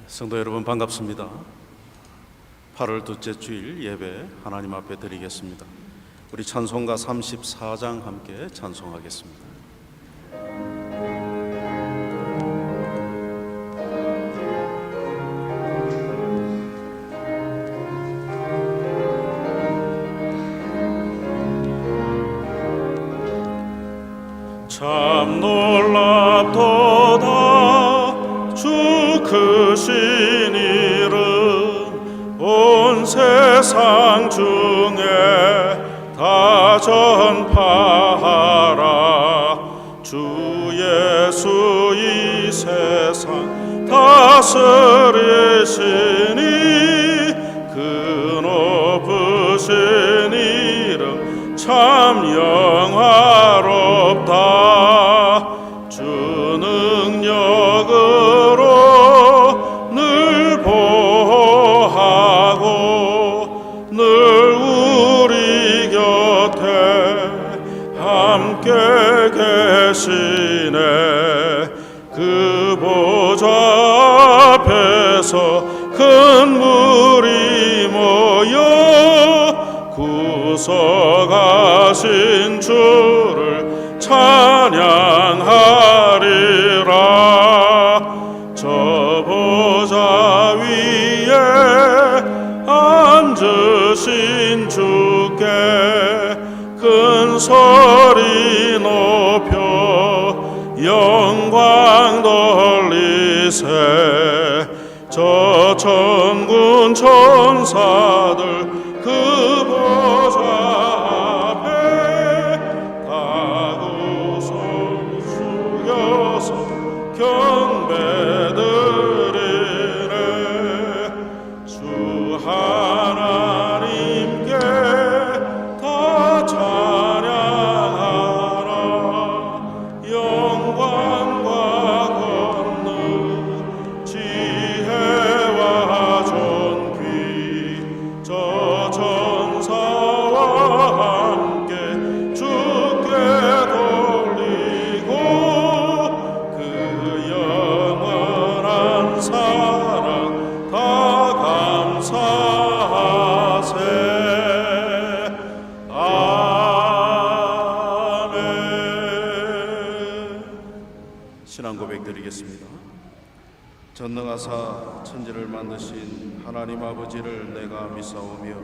성도 여러분 반갑습니다. 8월 둘째 주일 예배 하나님 앞에 드리겠습니다. 우리 찬송가 34장 함께 찬송하겠습니다. 참 놀랍도다 주 크신 이름 온 세상 중에 다 전파하라. 주 예수 이 세상 다스리시니 그 높으신 이름 참 영화롭다. 주 능력으로 늘 보호하고 늘 우리 곁에 함께 계시네. 그 보좌 앞에서 큰 물이 모여 구속하신 주를 찬양하리라. 저 보좌 위에 앉으신 주께 큰 소리 높여 영광 돌리세. 저 천군 천사들 그 보좌 앞에 다 구손 숙여서 경배드리네. 주 하나님께 다 찬양하라. 영광과 권능 지혜와 존귀 저 천사와 함께 주께 돌리고 그 영원한 사랑 다 감사하세. 아멘. 신앙 고백 드리겠습니다. 전능하사 천지를 만드신 하나님 아버지를 내가 믿사오며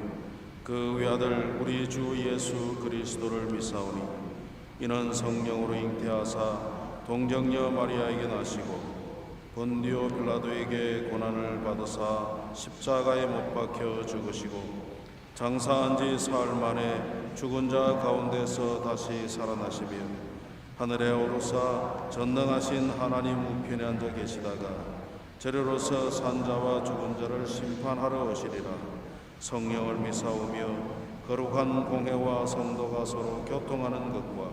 그 외아들 우리 주 예수 그리스도를 믿사오니 이는 성령으로 잉태하사 동정녀 마리아에게 나시고 본디오 빌라도에게 고난을 받으사 십자가에 못 박혀 죽으시고 장사한 지 사흘 만에 죽은 자 가운데서 다시 살아나시며 하늘에 오르사 전능하신 하나님 우편에 앉아 계시다가 저리로서 산자와 죽은 자를 심판하러 오시리라. 성령을 믿사오며 거룩한 공회와 성도가 서로 교통하는 것과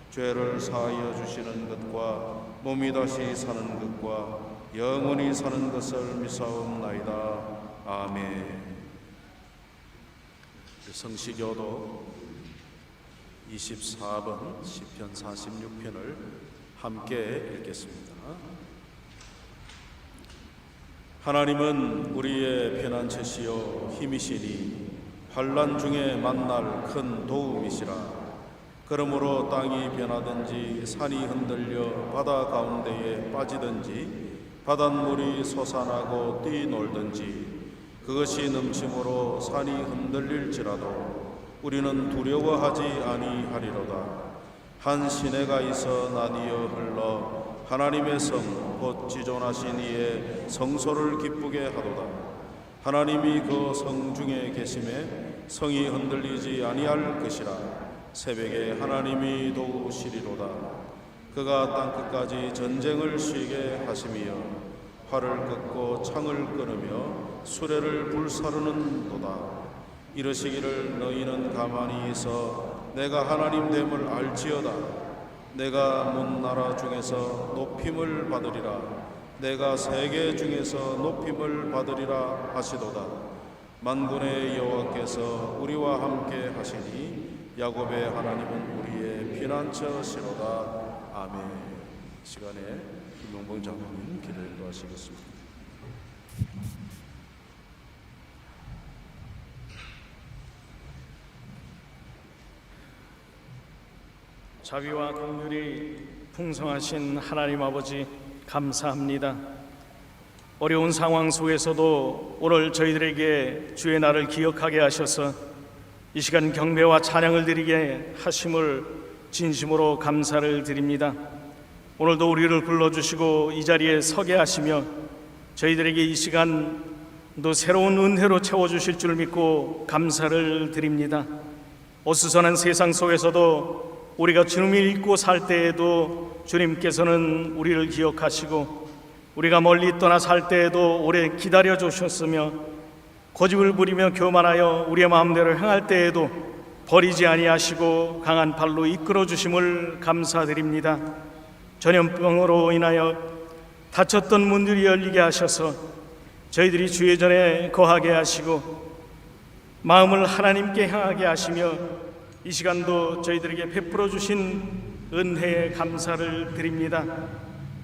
죄를 사하여 주시는 것과 몸이 다시 사는 것과 영원히 사는 것을 믿사옵나이다. 아멘. 성시교도 24번 시편 46편을 함께 읽겠습니다. 하나님은 우리의 피난처시요 힘이시니 환난 중에 만날 큰 도움이시라. 그러므로 땅이 변하든지 산이 흔들려 바다 가운데에 빠지든지 바닷물이 솟아나고 뛰놀든지 그것이 넘침으로 산이 흔들릴지라도 우리는 두려워하지 아니하리로다. 한 시내가 있어 나뉘어 흘러 하나님의 성 곧 지존하신 이의 성소를 기쁘게 하도다. 하나님이 그 성 중에 계심에 성이 흔들리지 아니할 것이라. 새벽에 하나님이 도우시리로다. 그가 땅끝까지 전쟁을 쉬게 하시며 활을 꺾고 창을 끊으며 수레를 불사르는도다. 이르시기를 너희는 가만히 있어 내가 하나님 됨을 알지어다. 내가 문 나라 중에서 높임을 받으리라. 내가 세계 중에서 높임을 받으리라 하시도다. 만군의 여호와께서 우리와 함께 하시니 야곱의 하나님은 우리의 피난처시로다. 아멘. 시간에 김용봉 장로님 기도를 도와주시겠습니다. 자비와 긍휼이 풍성하신 하나님 아버지, 감사합니다. 어려운 상황 속에서도 오늘 저희들에게 주의 날을 기억하게 하셔서 이 시간 경배와 찬양을 드리게 하심을 진심으로 감사를 드립니다. 오늘도 우리를 불러주시고 이 자리에 서게 하시며 저희들에게 이 시간도 새로운 은혜로 채워주실 줄 믿고 감사를 드립니다. 어수선한 세상 속에서도 우리가 주님을 잊고 살 때에도 주님께서는 우리를 기억하시고, 우리가 멀리 떠나 살 때에도 오래 기다려 주셨으며, 고집을 부리며 교만하여 우리의 마음대로 행할 때에도 버리지 아니하시고 강한 발로 이끌어 주심을 감사드립니다. 전염병으로 인하여 닫혔던 문들이 열리게 하셔서 저희들이 주의 전에 거하게 하시고 마음을 하나님께 향하게 하시며 이 시간도 저희들에게 베풀어 주신 은혜에 감사를 드립니다.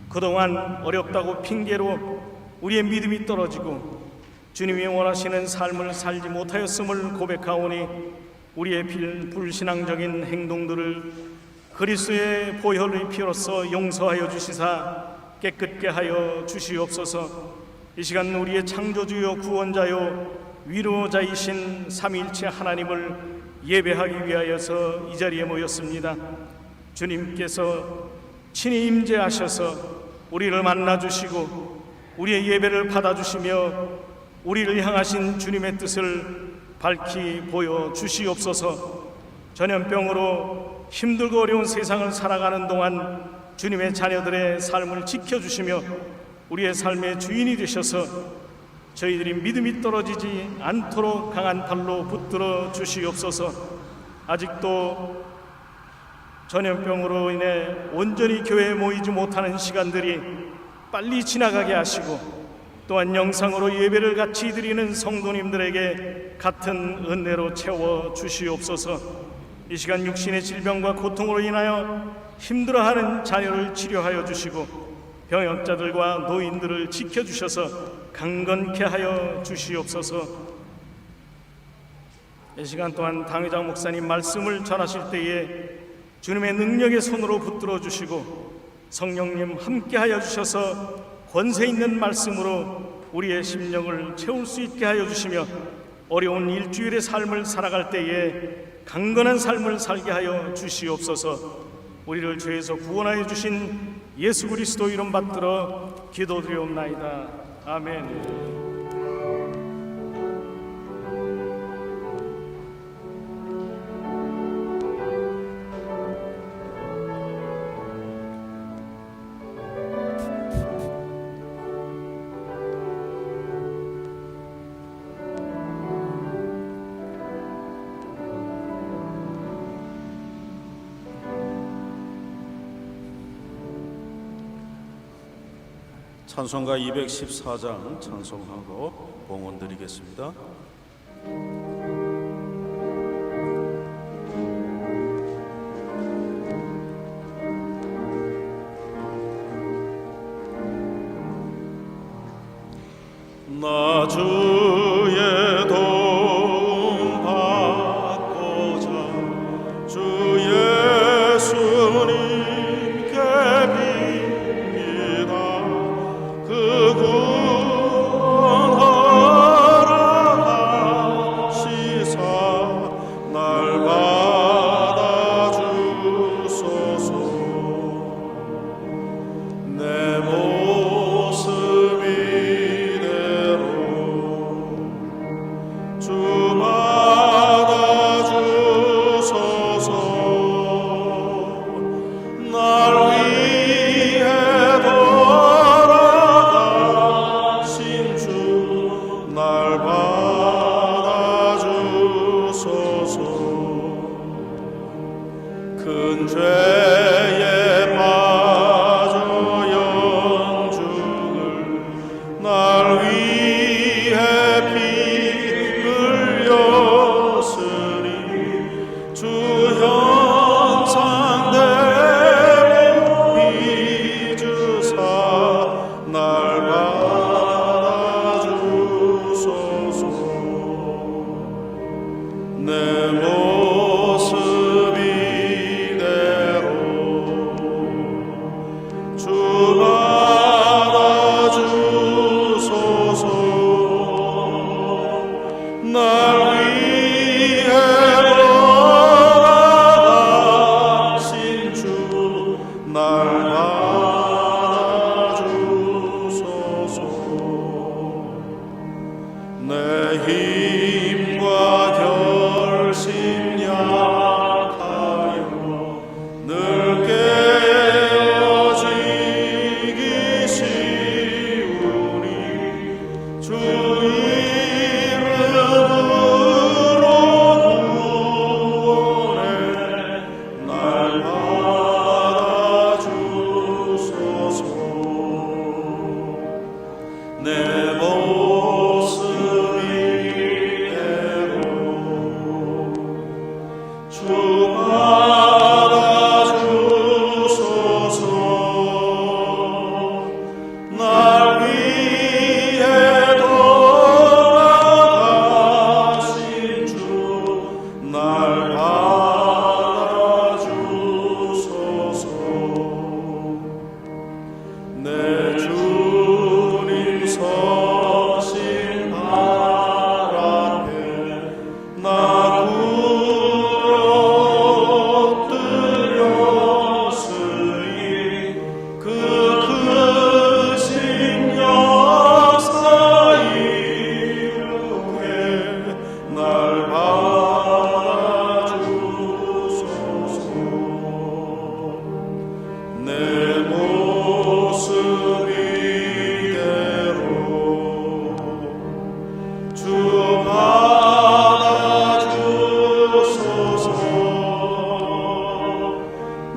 그동안 어렵다고 핑계로 우리의 믿음이 떨어지고 주님이 원하시는 삶을 살지 못하였음을 고백하오니 우리의 불신앙적인 행동들을 그리스도의 보혈의 피로써 용서하여 주시사 깨끗게 하여 주시옵소서. 이 시간 우리의 창조주요 구원자요 위로자이신 삼위일체 하나님을 예배하기 위하여서 이 자리에 모였습니다. 주님께서 친히 임재하셔서 우리를 만나주시고 우리의 예배를 받아주시며 우리를 향하신 주님의 뜻을 밝히 보여주시옵소서. 전염병으로 힘들고 어려운 세상을 살아가는 동안 주님의 자녀들의 삶을 지켜주시며 우리의 삶의 주인이 되셔서 저희들이 믿음이 떨어지지 않도록 강한 발로 붙들어 주시옵소서. 아직도 전염병으로 인해 온전히 교회에 모이지 못하는 시간들이 빨리 지나가게 하시고, 또한 영상으로 예배를 같이 드리는 성도님들에게 같은 은혜로 채워 주시옵소서. 이 시간 육신의 질병과 고통으로 인하여 힘들어하는 자녀를 치료하여 주시고 병역자들과 노인들을 지켜주셔서 강건케 하여 주시옵소서. 이 시간 또한 당회장 목사님 말씀을 전하실 때에 주님의 능력의 손으로 붙들어 주시고 성령님 함께 하여 주셔서 권세 있는 말씀으로 우리의 심령을 채울 수 있게 하여 주시며 어려운 일주일의 삶을 살아갈 때에 강건한 삶을 살게 하여 주시옵소서. 우리를 죄에서 구원하여 주신 예수 그리스도 이름 받들어 기도드리옵나이다. 아멘. 찬송가 214장 찬송하고 봉헌 드리겠습니다. 나 주의 도움 받고자 주 예수님께 빕니다. 그 구원하라 하시사 날 받아주소서. 내 모습 이대로 주 받아주소서. 날 위해 돌아가신 주 날 받아주소서. 큰 죄에 빠져 영죽을 날 위해 피 흘렸으니 주 형상대로 날 받아주소서. 내 힘과 결심 약하여 늘 깨어지기 쉬우니 주 이름으로 구원해 날 받아주소서. 내 모습 이대로 주 받아주소서. 날 위해 돌아가신 주 날 받아주소서. 내 주님 서신 발 앞에 나 엎드렸으니 그 크신 역사 이루게 날 받아주소서. 내 모습 이대로 주 받아주소서.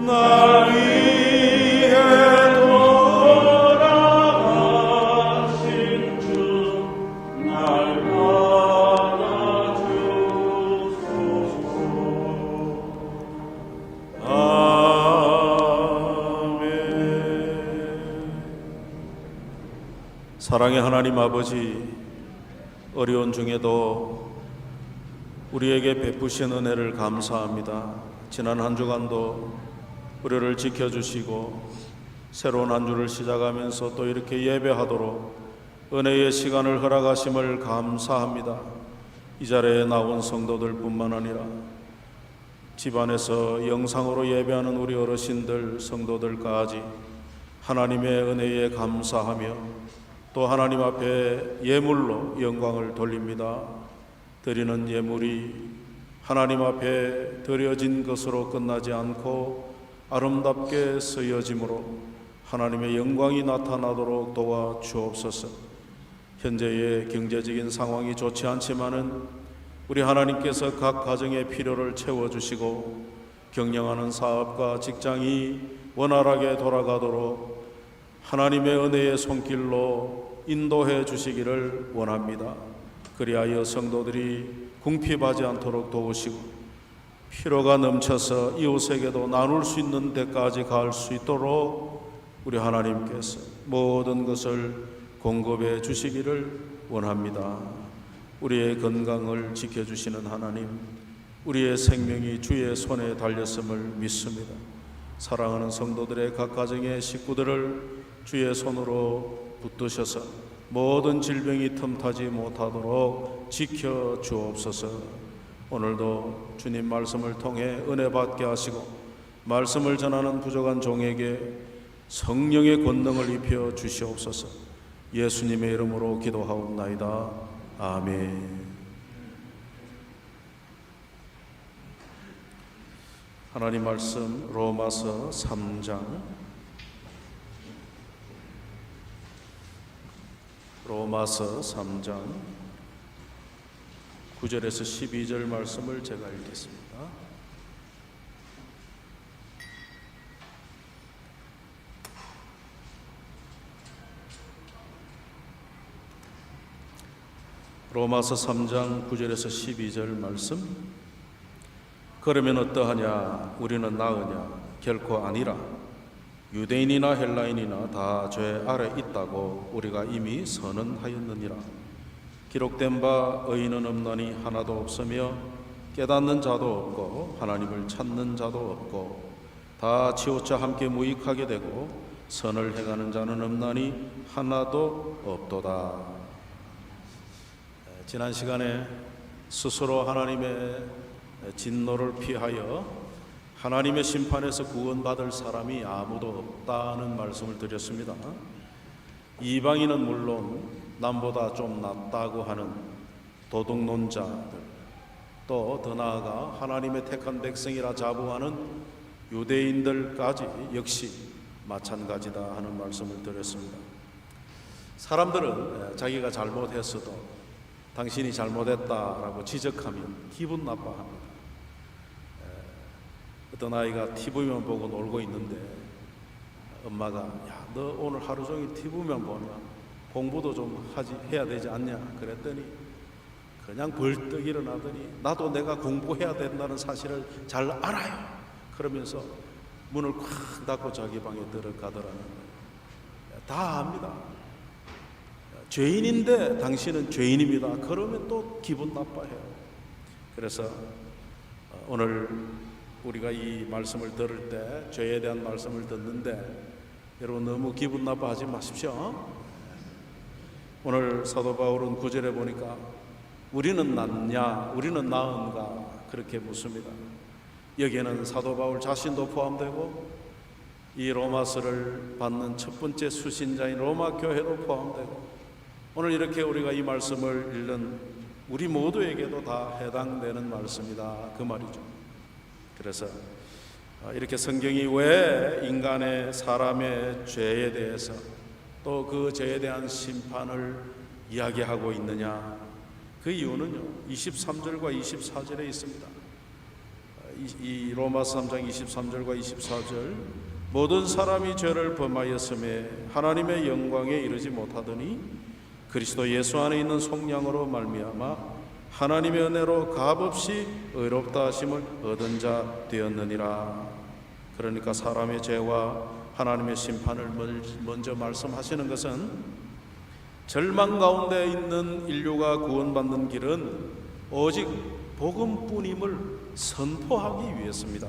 날 위해 돌아가신 주 날 받아주소서. 아멘. 사랑의 하나님 아버지, 어려운 중에도 우리에게 베푸신 은혜를 감사합니다. 지난 한 주간도 우리를 지켜주시고 새로운 한 주를 시작하면서 또 이렇게 예배하도록 은혜의 시간을 허락하심을 감사합니다. 이 자리에 나온 성도들 뿐만 아니라 집안에서 영상으로 예배하는 우리 어르신들, 성도들까지 하나님의 은혜에 감사하며 또 하나님 앞에 예물로 영광을 돌립니다. 드리는 예물이 하나님 앞에 드려진 것으로 끝나지 않고 아름답게 쓰여짐으로 하나님의 영광이 나타나도록 도와 주옵소서. 현재의 경제적인 상황이 좋지 않지만은 우리 하나님께서 각 가정의 필요를 채워주시고 경영하는 사업과 직장이 원활하게 돌아가도록 하나님의 은혜의 손길로 인도해 주시기를 원합니다. 그리하여 성도들이 궁핍하지 않도록 도우시고 필요가 넘쳐서 이웃에게도 나눌 수 있는 데까지 갈 수 있도록 우리 하나님께서 모든 것을 공급해 주시기를 원합니다. 우리의 건강을 지켜주시는 하나님, 우리의 생명이 주의 손에 달렸음을 믿습니다. 사랑하는 성도들의 각 가정의 식구들을 주의 손으로 붙드셔서 모든 질병이 틈타지 못하도록 지켜 주옵소서. 오늘도 주님 말씀을 통해 은혜 받게 하시고 말씀을 전하는 부족한 종에게 성령의 권능을 입혀 주시옵소서. 예수님의 이름으로 기도하옵나이다. 아멘. 하나님 말씀 로마서 3장 9절에서 12절 말씀을 제가 읽겠습니다. 로마서 3장 9절에서 12절 말씀. 그러면 어떠하냐? 우리는 나으냐? 결코 아니라. 유대인이나 헬라인이나 다 죄 아래 있다고 우리가 이미 선언하였느니라. 기록된 바 의인은 없나니 하나도 없으며 깨닫는 자도 없고 하나님을 찾는 자도 없고 다 치우쳐 함께 무익하게 되고 선을 행하는 자는 없나니 하나도 없도다. 지난 시간에 스스로 하나님의 진노를 피하여 하나님의 심판에서 구원받을 사람이 아무도 없다는 말씀을 드렸습니다. 이방인은 물론 남보다 좀 낫다고 하는 도둑논자들, 또 더 나아가 하나님의 택한 백성이라 자부하는 유대인들까지 역시 마찬가지다 하는 말씀을 드렸습니다. 사람들은 자기가 잘못했어도 당신이 잘못했다라고 지적하면 기분 나빠합니다. 어떤 아이가 TV만 보고 놀고 있는데 엄마가 야, 너 오늘 하루 종일 TV만 보냐? 공부도 좀 해야 되지 않냐? 그랬더니 그냥 벌떡 일어나더니 나도 내가 공부해야 된다는 사실을 잘 알아요. 그러면서 문을 콱 닫고 자기 방에 들어가더라는 거예요. 다 압니다. 죄인인데 당신은 죄인입니다. 그러면 또 기분 나빠해요. 그래서 오늘 우리가 이 말씀을 들을 때 죄에 대한 말씀을 듣는데 여러분 너무 기분 나빠하지 마십시오. 오늘 사도 바울은 9절에 보니까 우리는 낫냐 우리는 나은가 그렇게 묻습니다. 여기에는 사도 바울 자신도 포함되고 이 로마서를 받는 첫 번째 수신자인 로마 교회도 포함되고 오늘 이렇게 우리가 이 말씀을 읽는 우리 모두에게도 다 해당되는 말씀이다 그 말이죠. 그래서 이렇게 성경이 왜 인간의 사람의 죄에 대해서 또 그 죄에 대한 심판을 이야기하고 있느냐 그 이유는요 23절과 24절에 있습니다. 이 로마서 3장 23절과 24절 모든 사람이 죄를 범하였음에 하나님의 영광에 이르지 못하더니 그리스도 예수 안에 있는 속량으로 말미암아 하나님의 은혜로 값없이 의롭다 하심을 얻은 자 되었느니라. 그러니까 사람의 죄와 하나님의 심판을 먼저 말씀하시는 것은 절망 가운데 있는 인류가 구원받는 길은 오직 복음뿐임을 선포하기 위해서입니다.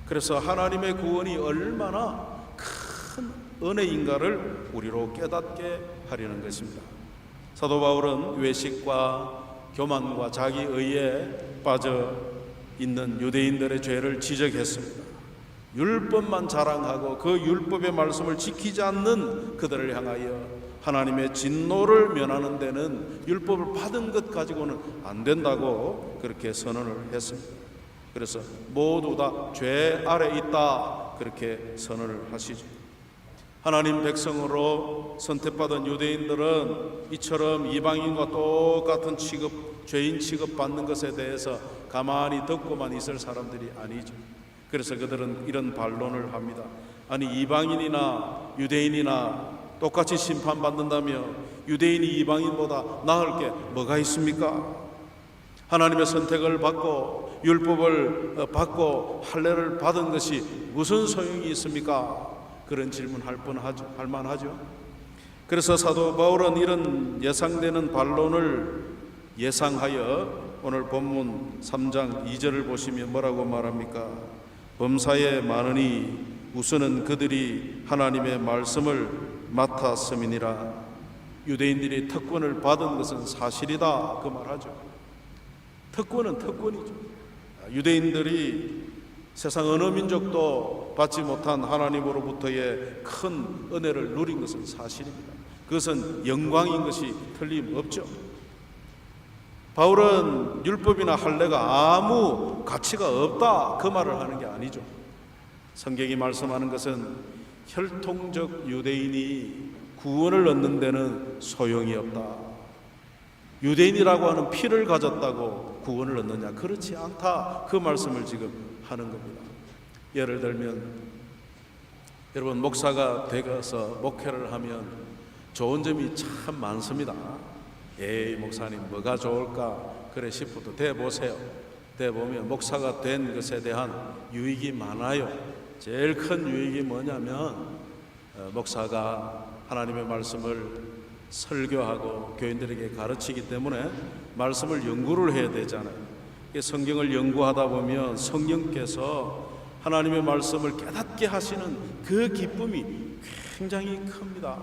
그래서 하나님의 구원이 얼마나 큰 은혜인가를 우리로 깨닫게 하려는 것입니다. 사도 바울은 외식과 교만과 자기의에 빠져 있는 유대인들의 죄를 지적했습니다. 율법만 자랑하고 그 율법의 말씀을 지키지 않는 그들을 향하여 하나님의 진노를 면하는 데는 율법을 받은 것 가지고는 안 된다고 그렇게 선언을 했습니다. 그래서 모두 다 죄 아래 있다 그렇게 선언을 하시죠. 하나님 백성으로 선택받은 유대인들은 이처럼 이방인과 똑같은 취급, 죄인 취급받는 것에 대해서 가만히 듣고만 있을 사람들이 아니죠. 그래서 그들은 이런 반론을 합니다. 아니 이방인이나 유대인이나 똑같이 심판받는다며 유대인이 이방인보다 나을 게 뭐가 있습니까? 하나님의 선택을 받고 율법을 받고 할례를 받은 것이 무슨 소용이 있습니까? 그런 질문할 만하죠. 그래서 사도 바울은 이런 예상되는 반론을 예상하여 오늘 본문 3장 2절을 보시면 뭐라고 말합니까? 범사에 많으니 우선은 그들이 하나님의 말씀을 맡았음이니라. 유대인들이 특권을 받은 것은 사실이다 그 말하죠. 특권은 특권이죠. 유대인들이 세상 어느 민족도 받지 못한 하나님으로부터의 큰 은혜를 누린 것은 사실입니다. 그것은 영광인 것이 틀림없죠. 바울은 율법이나 할례가 아무 가치가 없다 그 말을 하는 게 아니죠. 성경이 말씀하는 것은 혈통적 유대인이 구원을 얻는 데는 소용이 없다. 유대인이라고 하는 피를 가졌다고 구원을 얻느냐? 그렇지 않다 그 말씀을 지금 하는 겁니다. 예를 들면 여러분 목사가 되어서 목회를 하면 좋은 점이 참 많습니다. 에이 목사님 뭐가 좋을까 그래 싶어도 돼보세요. 돼보면 목사가 된 것에 대한 유익이 많아요. 제일 큰 유익이 뭐냐면 목사가 하나님의 말씀을 설교하고 교인들에게 가르치기 때문에 말씀을 연구를 해야 되잖아요. 성경을 연구하다 보면 성령께서 하나님의 말씀을 깨닫게 하시는 그 기쁨이 굉장히 큽니다.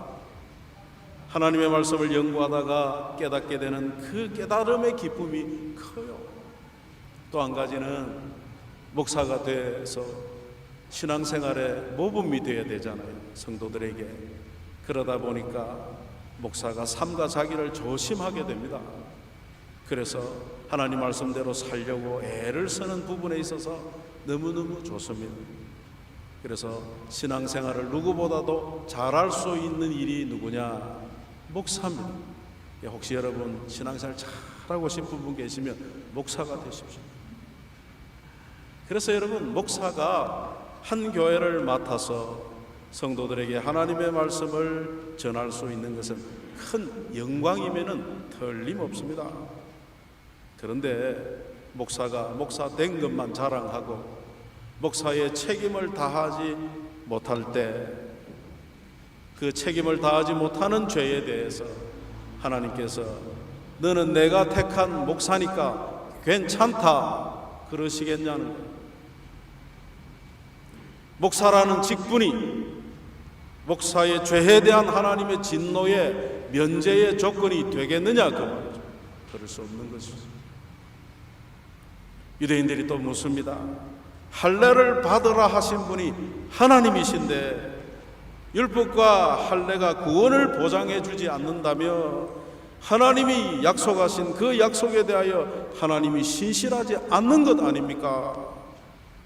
하나님의 말씀을 연구하다가 깨닫게 되는 그 깨달음의 기쁨이 커요. 또 한 가지는 목사가 돼서 신앙생활에 모범이 되어야 되잖아요, 성도들에게. 그러다 보니까 목사가 삶과 자기를 조심하게 됩니다. 그래서 하나님 말씀대로 살려고 애를 쓰는 부분에 있어서 너무너무 좋습니다. 그래서 신앙생활을 누구보다도 잘할 수 있는 일이 누구냐? 목사입니다. 혹시 여러분 신앙생활 잘하고 싶은 분 계시면 목사가 되십시오. 그래서 여러분, 목사가 한 교회를 맡아서 성도들에게 하나님의 말씀을 전할 수 있는 것은 큰 영광이면은 틀림없습니다. 그런데 목사가 목사 된 것만 자랑하고 목사의 책임을 다하지 못할 때, 그 책임을 다하지 못하는 죄에 대해서 하나님께서 너는 내가 택한 목사니까 괜찮다 그러시겠냐는 거예요. 목사라는 직분이 목사의 죄에 대한 하나님의 진노의 면제의 조건이 되겠느냐, 그 말이죠. 그럴 수 없는 것이죠. 유대인들이 또 묻습니다. 할례를 받으라 하신 분이 하나님이신데 율법과 할례가 구원을 보장해 주지 않는다며 하나님이 약속하신 그 약속에 대하여 하나님이 신실하지 않는 것 아닙니까?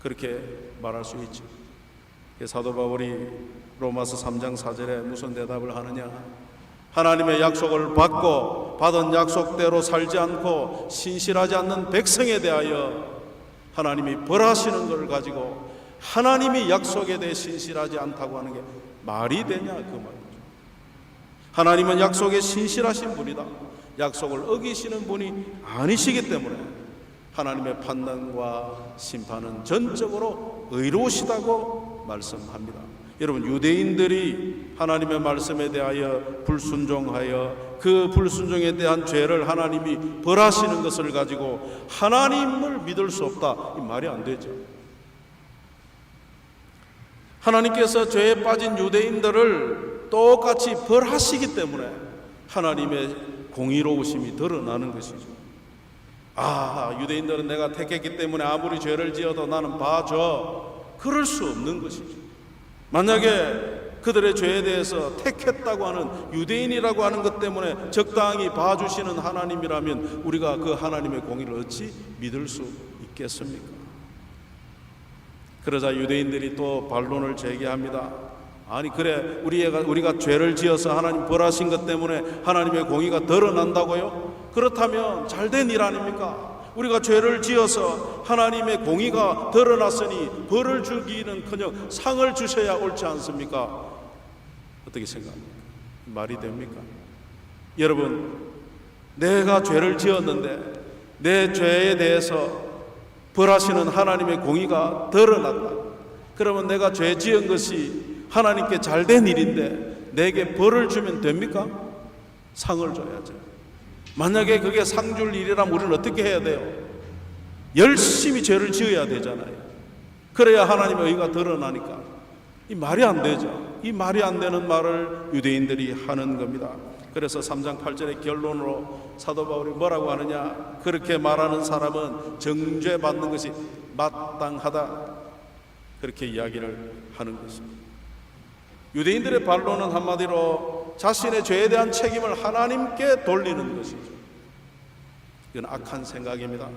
그렇게 말할 수 있죠. 사도 바울이 로마서 3장 4절에 무슨 대답을 하느냐? 하나님의 약속을 받고 받은 약속대로 살지 않고 신실하지 않는 백성에 대하여 하나님이 벌하시는 것을 가지고 하나님이 약속에 대해 신실하지 않다고 하는 게 말이 되냐, 그 말이죠. 하나님은 약속에 신실하신 분이다. 약속을 어기시는 분이 아니시기 때문에 하나님의 판단과 심판은 전적으로 의로우시다고 말씀합니다. 여러분, 유대인들이 하나님의 말씀에 대하여 불순종하여 그 불순종에 대한 죄를 하나님이 벌하시는 것을 가지고 하나님을 믿을 수 없다, 이 말이 안 되죠. 하나님께서 죄에 빠진 유대인들을 똑같이 벌하시기 때문에 하나님의 공의로우심이 드러나는 것이죠. 아, 유대인들은 내가 택했기 때문에 아무리 죄를 지어도 나는 봐줘, 그럴 수 없는 것이죠. 만약에 그들의 죄에 대해서 택했다고 하는 유대인이라고 하는 것 때문에 적당히 봐주시는 하나님이라면 우리가 그 하나님의 공의를 어찌 믿을 수 있겠습니까? 그러자 유대인들이 또 반론을 제기합니다. 아니, 그래, 우리가 죄를 지어서 하나님 벌하신 것 때문에 하나님의 공의가 드러난다고요? 그렇다면 잘된 일 아닙니까? 우리가 죄를 지어서 하나님의 공의가 드러났으니 벌을 주기는커녕 상을 주셔야 옳지 않습니까? 어떻게 생각합니까? 말이 됩니까? 여러분, 내가 죄를 지었는데 내 죄에 대해서 벌하시는 하나님의 공의가 드러났다. 그러면 내가 죄 지은 것이 하나님께 잘된 일인데 내게 벌을 주면 됩니까? 상을 줘야죠. 만약에 그게 상 줄 일이라면 우리는 어떻게 해야 돼요? 열심히 죄를 지어야 되잖아요. 그래야 하나님의 의가 드러나니까. 이 말이 안 되죠. 이 말이 안 되는 말을 유대인들이 하는 겁니다. 그래서 3장 8절의 결론으로 사도 바울이 뭐라고 하느냐? 그렇게 말하는 사람은 정죄받는 것이 마땅하다, 그렇게 이야기를 하는 것입니다. 유대인들의 반론은 한마디로 자신의 죄에 대한 책임을 하나님께 돌리는 것이죠. 이건 악한 생각입니다.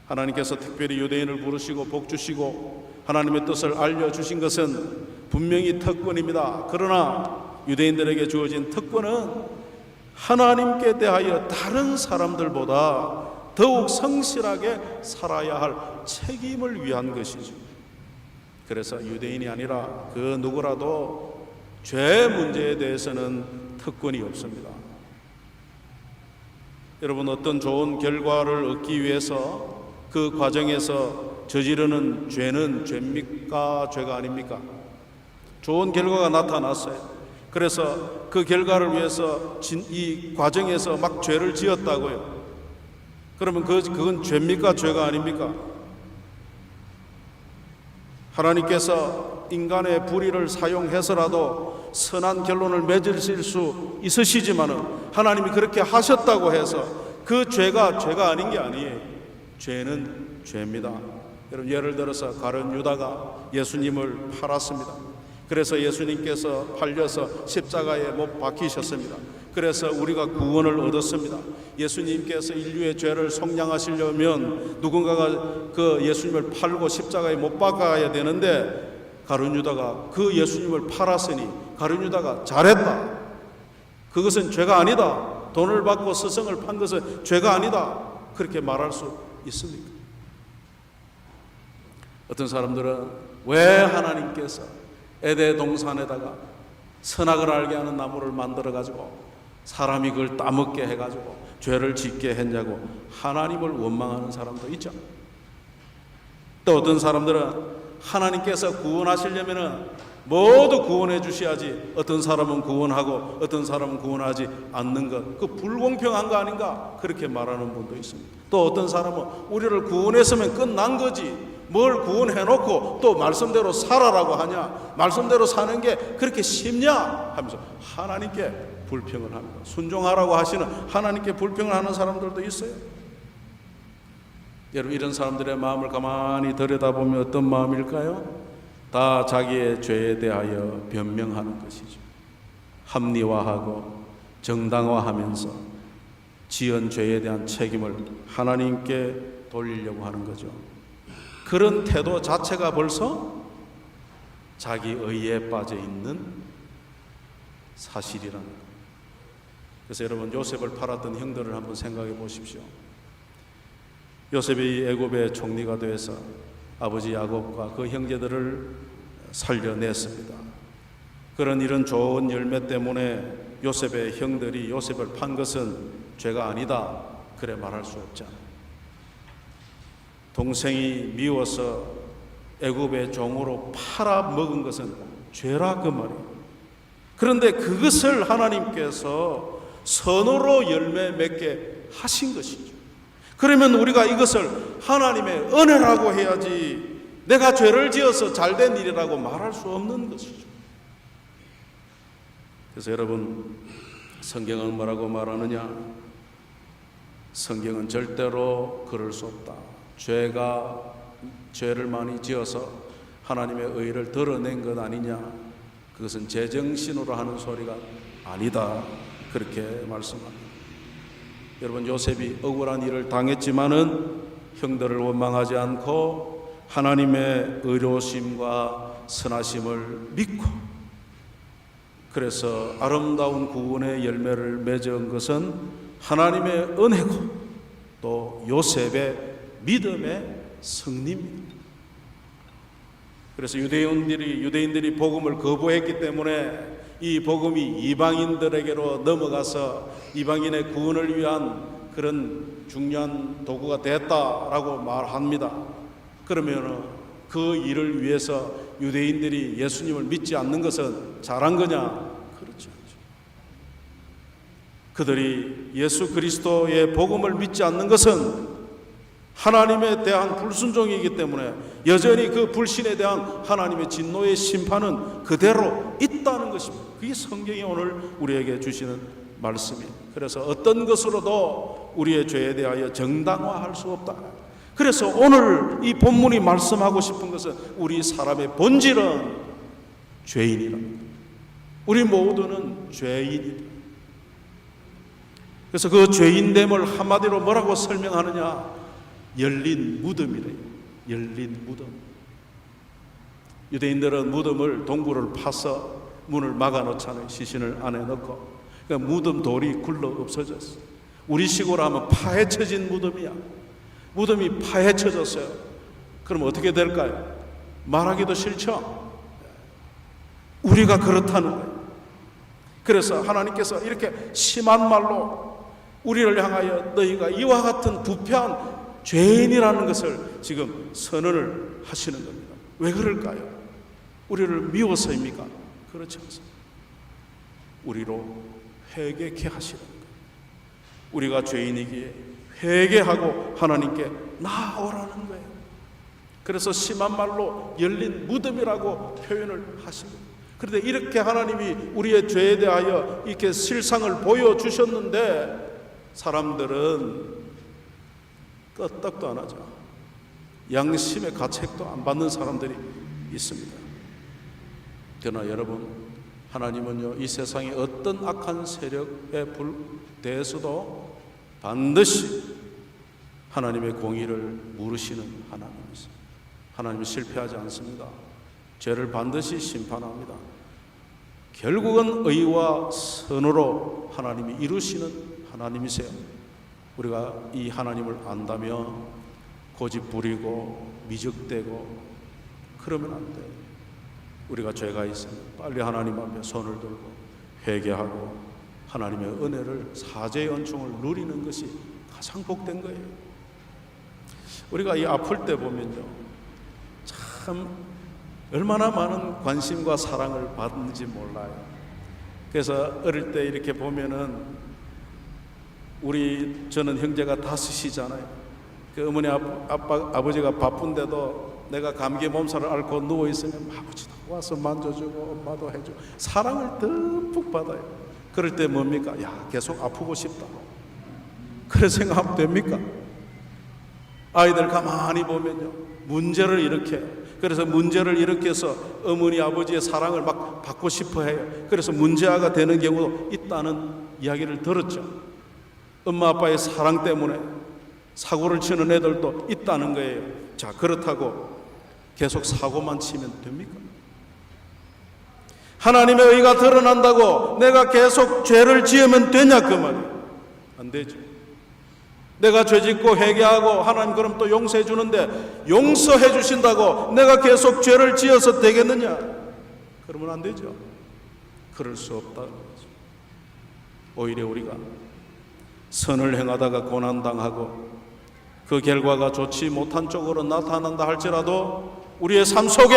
하나님께서 특별히 유대인을 부르시고 복 주시고 하나님의 뜻을 알려주신 것은 분명히 특권입니다. 그러나 유대인들에게 주어진 특권은 하나님께 대하여 다른 사람들보다 더욱 성실하게 살아야 할 책임을 위한 것이죠. 그래서 유대인이 아니라 그 누구라도 죄 문제에 대해서는 특권이 없습니다. 여러분, 어떤 좋은 결과를 얻기 위해서 그 과정에서 저지르는 죄는 죄입니까? 죄가 아닙니까? 좋은 결과가 나타났어요. 그래서 그 결과를 위해서 이 과정에서 막 죄를 지었다고요. 그러면 그건 죄입니까? 죄가 아닙니까? 하나님께서 인간의 불의를 사용해서라도 선한 결론을 맺으실 수 있으시지만은 하나님이 그렇게 하셨다고 해서 그 죄가 아닌 게 아니에요. 죄는 죄입니다. 여러분, 예를 들어서 가룟 유다가 예수님을 팔았습니다. 그래서 예수님께서 팔려서 십자가에 못 박히셨습니다. 그래서 우리가 구원을 얻었습니다. 예수님께서 인류의 죄를 속량하시려면 누군가가 그 예수님을 팔고 십자가에 못 박아야 되는데, 가룟 유다가 그 예수님을 팔았으니 가룟 유다가 잘했다, 그것은 죄가 아니다, 돈을 받고 스승을 판 것은 죄가 아니다, 그렇게 말할 수 있습니까? 어떤 사람들은 왜 하나님께서 에덴 동산에다가 선악을 알게 하는 나무를 만들어 가지고 사람이 그걸 따먹게 해가지고 죄를 짓게 했냐고 하나님을 원망하는 사람도 있죠. 또 어떤 사람들은 하나님께서 구원하시려면은 모두 구원해 주셔야지 어떤 사람은 구원하고 어떤 사람은 구원하지 않는 것, 그 불공평한 거 아닌가, 그렇게 말하는 분도 있습니다. 또 어떤 사람은 우리를 구원했으면 끝난 거지 뭘 구원해놓고 또 말씀대로 살아라고 하냐, 말씀대로 사는 게 그렇게 쉽냐 하면서 하나님께 불평을 합니다. 순종하라고 하시는 하나님께 불평을 하는 사람들도 있어요. 여러분, 이런 사람들의 마음을 가만히 들여다보면 어떤 마음일까요? 다 자기의 죄에 대하여 변명하는 것이죠. 합리화하고 정당화하면서 지은 죄에 대한 책임을 하나님께 돌리려고 하는 거죠. 그런 태도 자체가 벌써 자기 의에 빠져 있는 사실이라는 거예요. 그래서 여러분, 요셉을 팔았던 형들을 한번 생각해 보십시오. 요셉이 애굽의 총리가 되어서 아버지 야곱과 그 형제들을 살려냈습니다. 그런 이런 좋은 열매 때문에 요셉의 형들이 요셉을 판 것은 죄가 아니다, 그래 말할 수 없잖아요. 동생이 미워서 애굽의 종으로 팔아 먹은 것은 죄라, 그 말이에요. 그런데 그것을 하나님께서 선으로 열매 맺게 하신 것이죠. 그러면 우리가 이것을 하나님의 은혜라고 해야지 내가 죄를 지어서 잘된 일이라고 말할 수 없는 것이죠. 그래서 여러분, 성경은 뭐라고 말하느냐? 성경은 절대로 그럴 수 없다. 죄를 많이 지어서 하나님의 의를 드러낸 것 아니냐, 그것은 제정신으로 하는 소리가 아니다, 그렇게 말씀합니다. 여러분, 요셉이 억울한 일을 당했지만은 형들을 원망하지 않고 하나님의 의로심과 선하심을 믿고, 그래서 아름다운 구원의 열매를 맺은 것은 하나님의 은혜고 또 요셉의 믿음의 승리입니다. 그래서 유대인들이 복음을 거부했기 때문에 이 복음이 이방인들에게로 넘어가서 이방인의 구원을 위한 그런 중요한 도구가 됐다라고 말합니다. 그러면 그 일을 위해서 유대인들이 예수님을 믿지 않는 것은 잘한 거냐? 그렇지 않죠. 그들이 예수 그리스도의 복음을 믿지 않는 것은 하나님에 대한 불순종이기 때문에 여전히 그 불신에 대한 하나님의 진노의 심판은 그대로 있다는 것입니다. 그게 성경이 오늘 우리에게 주시는 말씀이에요. 그래서 어떤 것으로도 우리의 죄에 대하여 정당화할 수 없다. 그래서 오늘 이 본문이 말씀하고 싶은 것은 우리 사람의 본질은 죄인이랍니다. 우리 모두는 죄인이다. 그래서 그 죄인됨을 한마디로 뭐라고 설명하느냐? 열린 무덤이래요. 열린 무덤. 유대인들은 무덤을 동굴을 파서 문을 막아놓잖아요. 시신을 안에 넣고. 그러니까 무덤 돌이 굴러 없어졌어. 우리 식으로 하면 파헤쳐진 무덤이야. 무덤이 파헤쳐졌어요. 그럼 어떻게 될까요? 말하기도 싫죠. 우리가 그렇다는 거예요. 그래서 하나님께서 이렇게 심한 말로 우리를 향하여 너희가 이와 같은 부패한 죄인이라는 것을 지금 선언을 하시는 겁니다. 왜 그럴까요? 우리를 미워서입니까? 그렇지 않습니다. 우리로 회개케 하시는 거예요. 우리가 죄인이기에 회개하고 하나님께 나아오라는 거예요. 그래서 심한 말로 열린 무덤이라고 표현을 하십니다. 그런데 이렇게 하나님이 우리의 죄에 대하여 이렇게 실상을 보여주셨는데 사람들은 끄떡도 안 하죠. 양심의 가책도 안 받는 사람들이 있습니다. 그러나 여러분, 하나님은요, 이 세상의 어떤 악한 세력에 대해서도 반드시 하나님의 공의를 물으시는 하나님이세요. 하나님은 실패하지 않습니다. 죄를 반드시 심판합니다. 결국은 의와 선으로 하나님이 이루시는 하나님이세요. 우리가 이 하나님을 안다며 고집 부리고 미적대고 그러면 안 돼요. 우리가 죄가 있으면 빨리 하나님 앞에 손을 들고 회개하고 하나님의 은혜를, 사죄의恩寵을 누리는 것이 가장 복된 거예요. 우리가 이 아플 때 보면요, 참 얼마나 많은 관심과 사랑을 받는지 몰라요. 그래서 어릴 때 이렇게 보면은 저는 형제가 5이잖아요. 그 어머니 아버지가 바쁜데도 내가 감기에 몸살을 앓고 누워 있으면 아버지도 와서 만져주고 엄마도 해주고 사랑을 듬뿍 받아요. 그럴 때 뭡니까? 야, 계속 아프고 싶다. 그래 생각하면 됩니까? 아이들 가만히 보면요, 문제를 일으켜요. 그래서 문제를 일으켜서 어머니 아버지의 사랑을 막 받고 싶어 해요. 그래서 문제아가 되는 경우도 있다는 이야기를 들었죠. 엄마 아빠의 사랑 때문에 사고를 치는 애들도 있다는 거예요. 자, 그렇다고 계속 사고만 치면 됩니까? 하나님의 의가 드러난다고 내가 계속 죄를 지으면 되냐 그 말이에요. 안 되죠. 내가 죄짓고 회개하고 하나님 그럼 또 용서해 주는데 용서해 주신다고 내가 계속 죄를 지어서 되겠느냐? 그러면 안 되죠. 그럴 수 없다는 거죠. 오히려 우리가 선을 행하다가 고난당하고 그 결과가 좋지 못한 쪽으로 나타난다 할지라도 우리의 삶 속에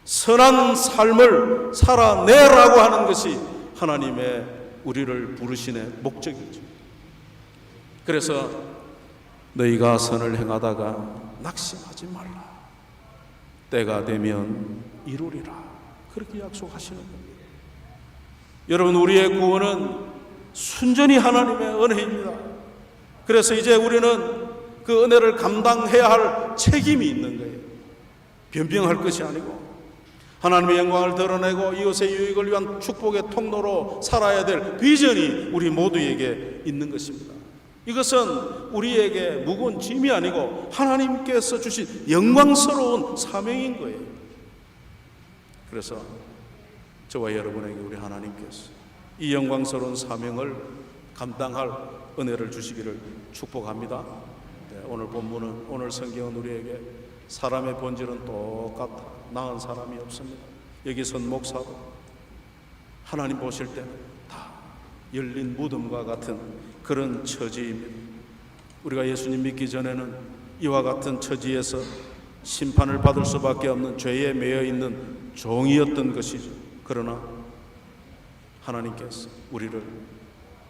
선한 삶을 살아내라고 하는 것이 하나님의 우리를 부르시는 목적이죠. 그래서 너희가 선을 행하다가 낙심하지 말라. 때가 되면 이루리라. 그렇게 약속하시는 겁니다. 여러분, 우리의 구원은 순전히 하나님의 은혜입니다. 그래서 이제 우리는 그 은혜를 감당해야 할 책임이 있는 거예요. 변명할 것이 아니고 하나님의 영광을 드러내고 이웃의 유익을 위한 축복의 통로로 살아야 될 비전이 우리 모두에게 있는 것입니다. 이것은 우리에게 무거운 짐이 아니고 하나님께서 주신 영광스러운 사명인 거예요. 그래서 저와 여러분에게 우리 하나님께서 이 영광스러운 사명을 감당할 은혜를 주시기를 축복합니다. 오늘 본문은, 오늘 성경은 우리에게 사람의 본질은 똑같아. 나은 사람이 없습니다. 여기 선 목사도 하나님 보실 때는 다 열린 무덤과 같은 그런 처지입니다. 우리가 예수님 믿기 전에는 이와 같은 처지에서 심판을 받을 수밖에 없는 죄에 매여 있는 종이었던 것이죠. 그러나 하나님께서 우리를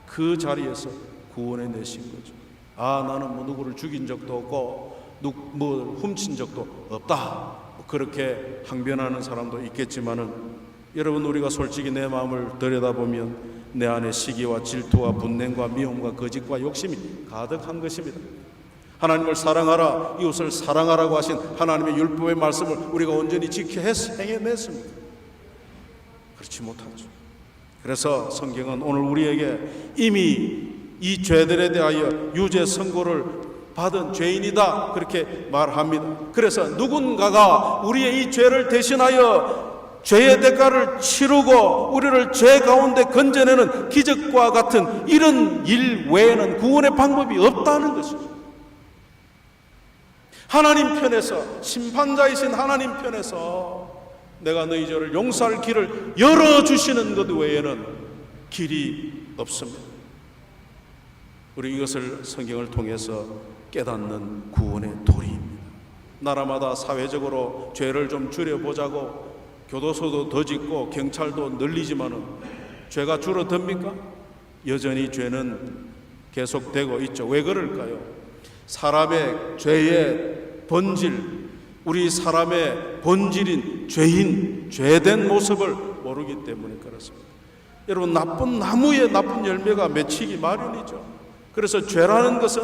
그 자리에서 구원해 내신 거죠. 아, 나는 뭐 누구를 죽인 적도 없고 뭐 훔친 적도 없다. 그렇게 항변하는 사람도 있겠지만은 여러분, 우리가 솔직히 내 마음을 들여다보면 내 안에 시기와 질투와 분냄과 미움과 거짓과 욕심이 가득한 것입니다. 하나님을 사랑하라, 이웃을 사랑하라고 하신 하나님의 율법의 말씀을 우리가 온전히 지켜 행해냈습니다. 그렇지 못하죠. 그래서 성경은 오늘 우리에게 이미 이 죄들에 대하여 유죄 선고를 받은 죄인이다 그렇게 말합니다. 그래서 누군가가 우리의 이 죄를 대신하여 죄의 대가를 치르고 우리를 죄 가운데 건져내는 기적과 같은 이런 일 외에는 구원의 방법이 없다는 것이죠. 하나님 편에서, 심판자이신 하나님 편에서 내가 너희 죄를 용서할 길을 열어주시는 것 외에는 길이 없습니다. 우리 이것을 성경을 통해서 깨닫는 구원의 도리입니다. 나라마다 사회적으로 죄를 좀 줄여보자고 교도소도 더 짓고 경찰도 늘리지만은 죄가 줄어듭니까? 여전히 죄는 계속되고 있죠. 왜 그럴까요? 사람의 죄의 본질, 우리 사람의 본질인 죄인, 죄된 모습을 모르기 때문에 그렇습니다. 여러분, 나쁜 나무에 나쁜 열매가 맺히기 마련이죠. 그래서 죄라는 것은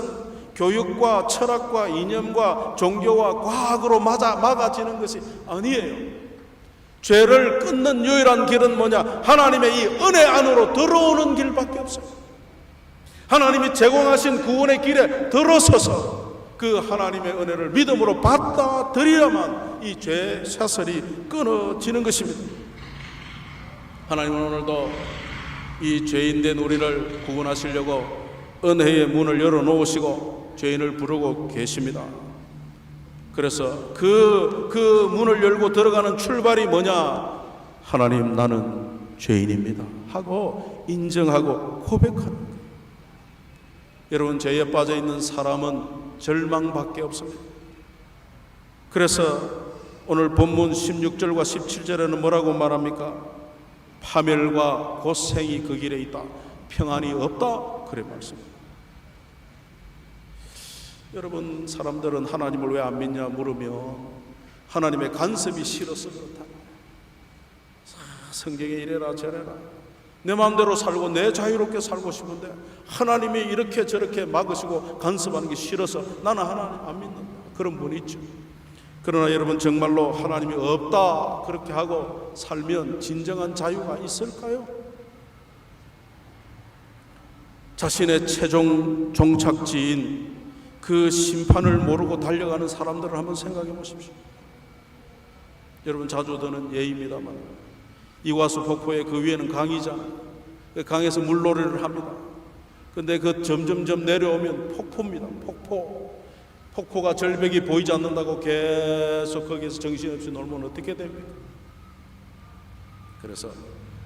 교육과 철학과 이념과 종교와 과학으로 막아지는 것이 아니에요. 죄를 끊는 유일한 길은 뭐냐? 하나님의 이 은혜 안으로 들어오는 길밖에 없어요. 하나님이 제공하신 구원의 길에 들어서서 그 하나님의 은혜를 믿음으로 받아들여야만 이 죄의 사슬이 끊어지는 것입니다. 하나님은 오늘도 이 죄인된 우리를 구원하시려고 은혜의 문을 열어놓으시고 죄인을 부르고 계십니다. 그래서 그 문을 열고 들어가는 출발이 뭐냐? 하나님, 나는 죄인입니다 하고 인정하고 고백하는 거예요. 여러분, 죄에 빠져 있는 사람은 절망밖에 없습니다. 그래서 오늘 본문 16절과 17절에는 뭐라고 말합니까? 파멸과 고생이 그 길에 있다, 평안이 없다, 그래 말씀합니다. 여러분, 사람들은 하나님을 왜 안 믿냐 물으며 하나님의 간섭이 싫어서 그렇다. 성경에 이래라 저래라 내 마음대로 살고 내 자유롭게 살고 싶은데 하나님이 이렇게 저렇게 막으시고 간섭하는 게 싫어서 나는 하나님 안 믿는다, 그런 분이 있죠. 그러나 여러분, 정말로 하나님이 없다 그렇게 하고 살면 진정한 자유가 있을까요? 자신의 최종 종착지인 그 심판을 모르고 달려가는 사람들을 한번 생각해 보십시오. 여러분, 자주 드는 예입니다만 이과수 폭포의 그 위에는 강이잖아요. 그 강에서 물놀이를 합니다. 근데 그 점점점 내려오면 폭포입니다. 폭포가 절벽이 보이지 않는다고 계속 거기에서 정신없이 놀면 어떻게 됩니까? 그래서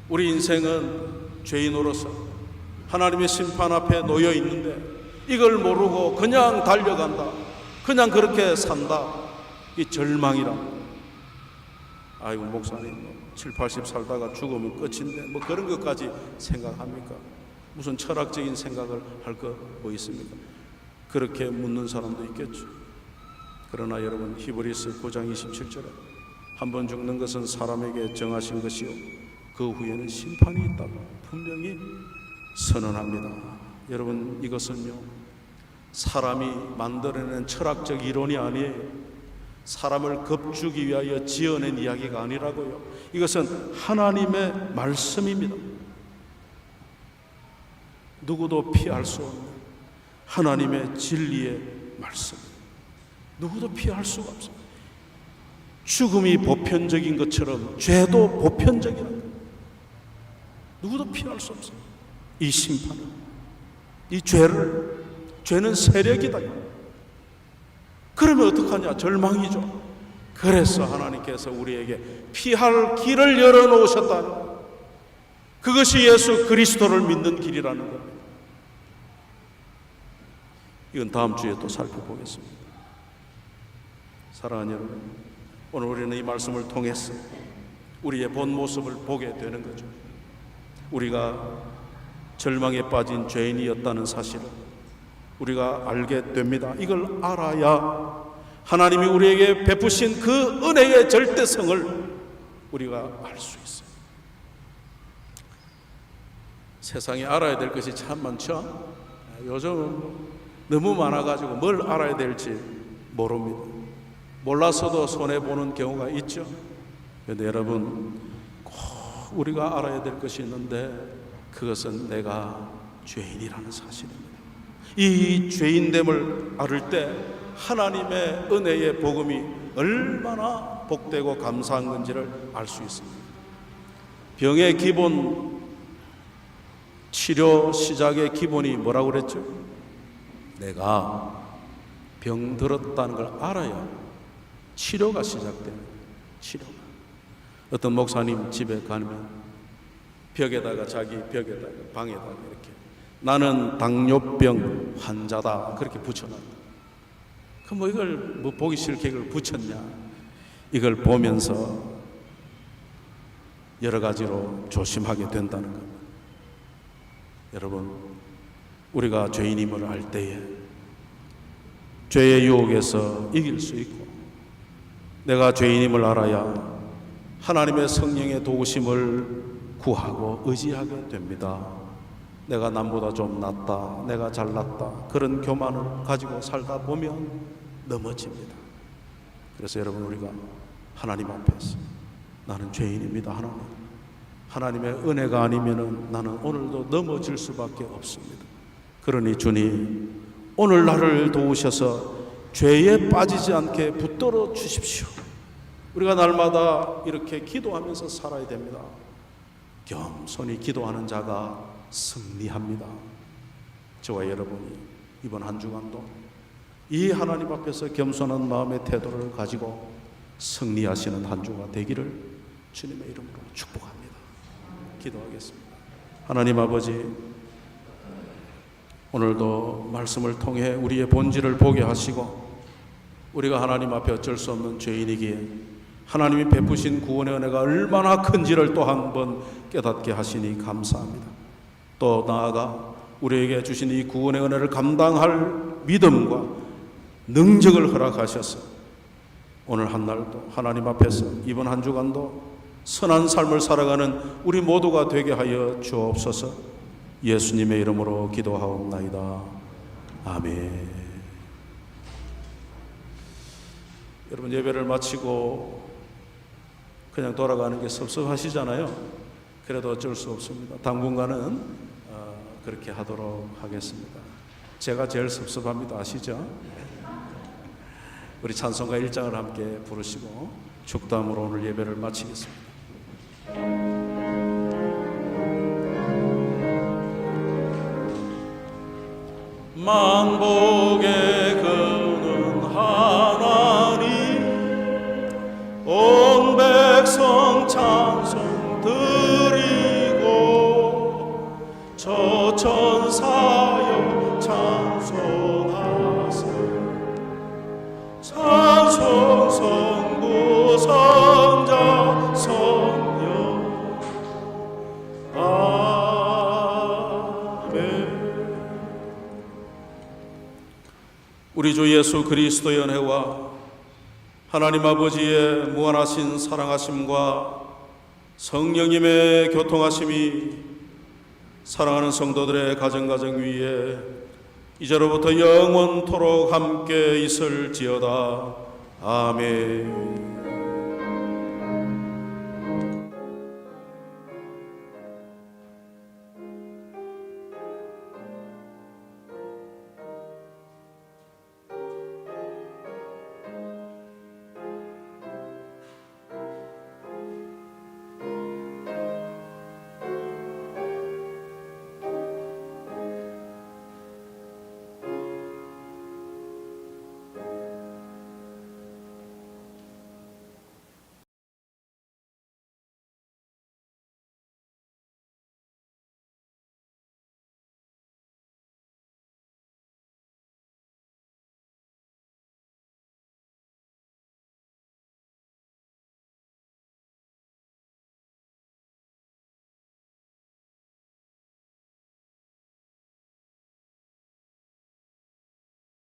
우리 인생은 죄인으로서 하나님의 심판 앞에 놓여 있는데 이걸 모르고 그냥 달려간다, 그냥 그렇게 산다, 이 절망이랍니다. 아이고 목사님 7, 80 살다가 죽으면 끝인데 뭐 그런 것까지 생각합니까? 무슨 철학적인 생각을 할 거 뭐 있습니까? 그렇게 묻는 사람도 있겠죠. 그러나 여러분, 히브리서 9장 27절에 한 번 죽는 것은 사람에게 정하신 것이요 그 후에는 심판이 있다고 분명히 선언합니다. 여러분, 이것은요 사람이 만들어낸 철학적 이론이 아니에요. 사람을 겁주기 위하여 지어낸 이야기가 아니라고요. 이것은 하나님의 말씀입니다. 누구도 피할 수 없는 하나님의 진리의 말씀, 누구도 피할 수가 없습니다. 죽음이 보편적인 것처럼 죄도 보편적이라고, 누구도 피할 수 없습니다. 이 심판은, 이 죄는 세력이다. 그러면 어떡하냐? 절망이죠. 그래서 하나님께서 우리에게 피할 길을 열어놓으셨다. 그것이 예수 그리스도를 믿는 길이라는 겁니다. 이건 다음 주에 또 살펴보겠습니다. 사랑하는 여러분, 오늘 우리는 이 말씀을 통해서 우리의 본 모습을 보게 되는 거죠. 우리가 절망에 빠진 죄인이었다는 사실을 우리가 알게 됩니다. 이걸 알아야 하나님이 우리에게 베푸신 그 은혜의 절대성을 우리가 알 수 있어요. 세상에 알아야 될 것이 참 많죠. 요즘 너무 많아가지고 뭘 알아야 될지 모릅니다. 몰라서도 손해보는 경우가 있죠. 그런데 여러분, 꼭 우리가 알아야 될 것이 있는데 그것은 내가 죄인이라는 사실입니다. 이 죄인됨을 알을 때 하나님의 은혜의 복음이 얼마나 복되고 감사한 건지를 알 수 있습니다. 병의 기본, 치료 시작의 기본이 뭐라고 그랬죠? 내가 병 들었다는 걸 알아야 치료가 시작됩니다. 치료가. 어떤 목사님 집에 가면 벽에다가, 자기 벽에다가, 방에다가 이렇게 나는 당뇨병 환자다 그렇게 붙여놨다. 그럼 뭐 이걸 뭐 보기 싫게 이걸 붙였냐? 이걸 보면서 여러 가지로 조심하게 된다는 겁니다. 여러분, 우리가 죄인임을 알 때에 죄의 유혹에서 이길 수 있고, 내가 죄인임을 알아야 하나님의 성령의 도우심을 구하고 의지하게 됩니다. 내가 남보다 좀 낫다, 내가 잘났다, 그런 교만을 가지고 살다 보면 넘어집니다. 그래서 여러분, 우리가 하나님 앞에서 나는 죄인입니다, 하나님의 은혜가 아니면은 나는 오늘도 넘어질 수밖에 없습니다. 그러니 주님, 오늘 나를 도우셔서 죄에 빠지지 않게 붙들어 주십시오. 우리가 날마다 이렇게 기도하면서 살아야 됩니다. 겸손히 기도하는 자가 승리합니다. 저와 여러분이 이번 한 주간도 이 하나님 앞에서 겸손한 마음의 태도를 가지고 승리하시는 한 주가 되기를 주님의 이름으로 축복합니다. 기도하겠습니다. 하나님 아버지, 오늘도 말씀을 통해 우리의 본질을 보게 하시고 우리가 하나님 앞에 어쩔 수 없는 죄인이기에 하나님이 베푸신 구원의 은혜가 얼마나 큰지를 또 한 번 깨닫게 하시니 감사합니다. 또 나아가 우리에게 주신 이 구원의 은혜를 감당할 믿음과 능력을 허락하셔서 오늘 한날도 하나님 앞에서 이번 한 주간도 선한 삶을 살아가는 우리 모두가 되게 하여 주옵소서. 예수님의 이름으로 기도하옵나이다. 아멘. 여러분, 예배를 마치고 그냥 돌아가는 게 섭섭하시잖아요. 그래도 어쩔 수 없습니다. 당분간은 그렇게 하도록 하겠습니다. 제가 제일 섭섭합니다. 아시죠? 우리 찬송가 1장을 함께 부르시고 축담으로 오늘 예배를 마치겠습니다. 만복의 근원 하나님, 온 백성 찬송 드리고 저 천사여 찬송하세. 찬송 성부 성자 성령 아멘. 우리 주 예수 그리스도의 은혜와 하나님 아버지의 무한하신 사랑하심과 성령님의 교통하심이 사랑하는 성도들의 가정 위에 이제로부터 영원토록 함께 있을지어다. 아멘.